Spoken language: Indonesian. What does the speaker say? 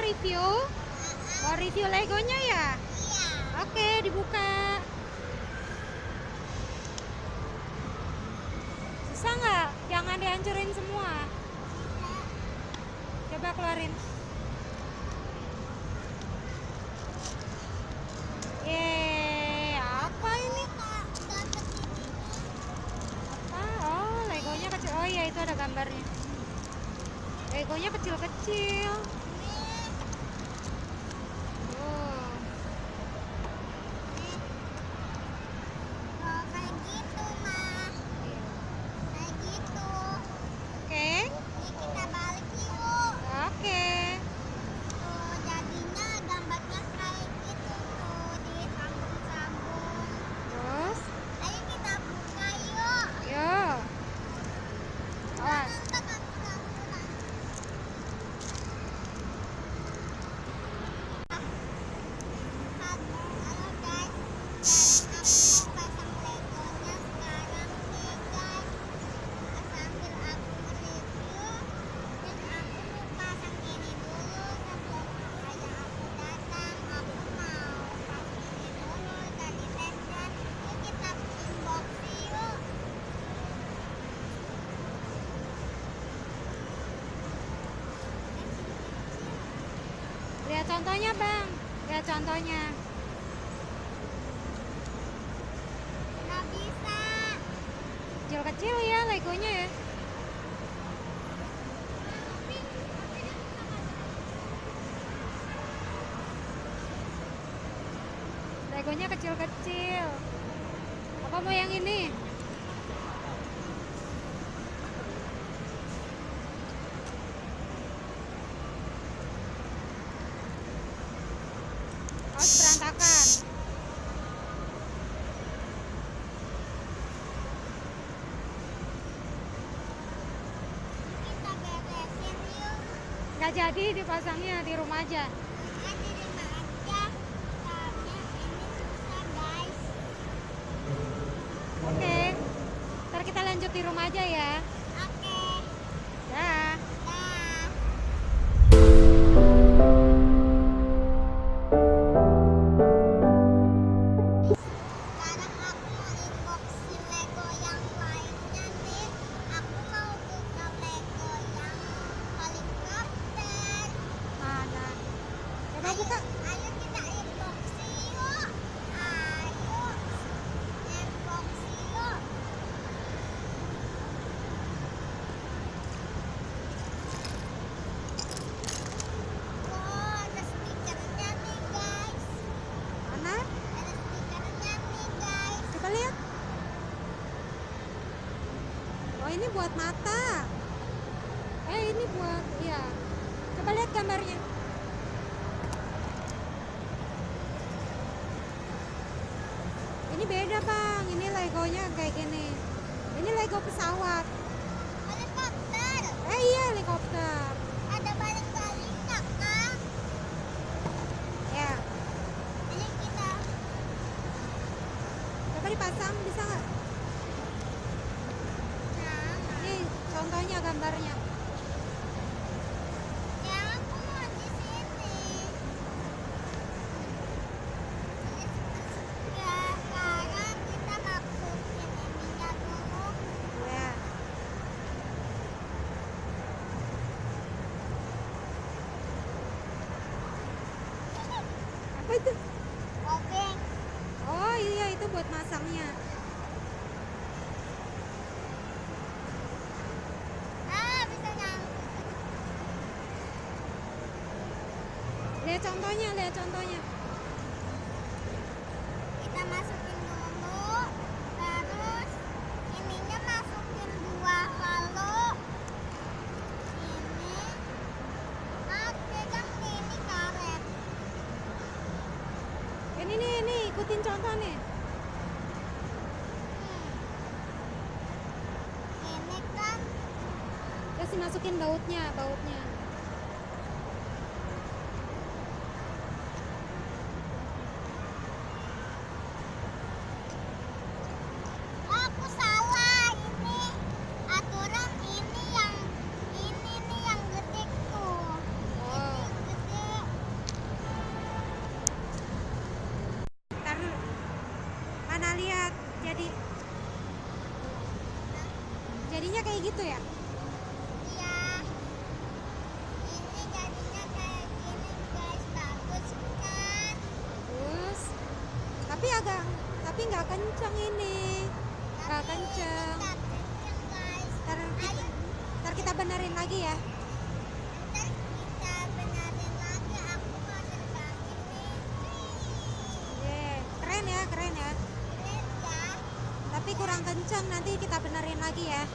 review? Mau review Legonya ya? Oke, dibuka. Susah nggak? Jangan dihancurin semua. Coba keluarin. Yeay, apa ini? Apa? Oh, Legonya kecil. Oh iya, itu ada gambarnya. Legonya kecil-kecil. Oh. Kayak gitu, Ma. Iya. Kayak gitu. Oke. Ini kita balik yuk. Oke. Tuh, jadinya gambarnya kayak gitu tuh, disambung-sambung. Terus, Ayo kita buka yuk. yuk. Awas. Halo guys, sekarang aku mau pasang legonya sekarang nih guys. Sambil aku review, terus aku mau pasang ini dulu sebelum ayah aku datang. Aku mau pasang ini dulu dari tesnya. Yuk kita unboxing yuk. Lihat contohnya, Bang. Lihat contohnya. Nggak bisa. Kecil-kecil ya Legonya ya. Legonya kecil-kecil. Apa mau yang ini? Oh, berantakan. Kita beresin yuk. Nggak jadi dipasangnya di rumah aja. Di rumah aja. Soalnya ini susah guys. Oke. Ntar kita lanjut di rumah aja ya. Oke. Dah. Dah. Sekarang aku mau unboxing Lego yang lainnya nih. Aku mau buka Lego yang helikopter. Mana? Coba buka. Ayo kita unboxing yuk. Ayo unboxing yuk. Wow, ada stikernya nih guys. Mana? Ada stikernya nih guys. Coba lihat. Oh, ini buat mata. Ini buat, iya. Coba lihat gambarnya. Ini beda, Bang. Ini Legonya kayak gini. Ini Lego pesawat. Helikopter. Iya, helikopter. Ada baling-balingnya kan? Ya, Ini kita coba dipasang, bisa nggak? nah, Ini contohnya gambarnya. ya aku mau di sini. Ya, sekarang kita masukin ininya dulu. Ya. Apa itu? Obeng. Oh iya, itu buat masangnya. Bisa nyangkut. Lihat contohnya, lihat contohnya. Kita masukin dulu. Terus ininya masukin dua lalu. Ini. Pegang nih, ini karet. Ini ikutin contoh nih. Ini kan Terus dimasukin bautnya, bautnya. aku salah. Ini aturan ini yang gede tuh. Oh. Ini yang gede. Jadinya kayak gitu ya? Iya. Ini jadinya kayak gini guys, bagus kan? Bagus. Tapi nggak kenceng ini. Nggak Tapi kenceng. tetap kenceng guys. Ntar kita benerin lagi ya. Ntar kita benerin lagi. Aku mau terbangin nih. Keren ya, keren ya. Keren ya. Tapi kurang kenceng, nanti kita benerin lagi ya.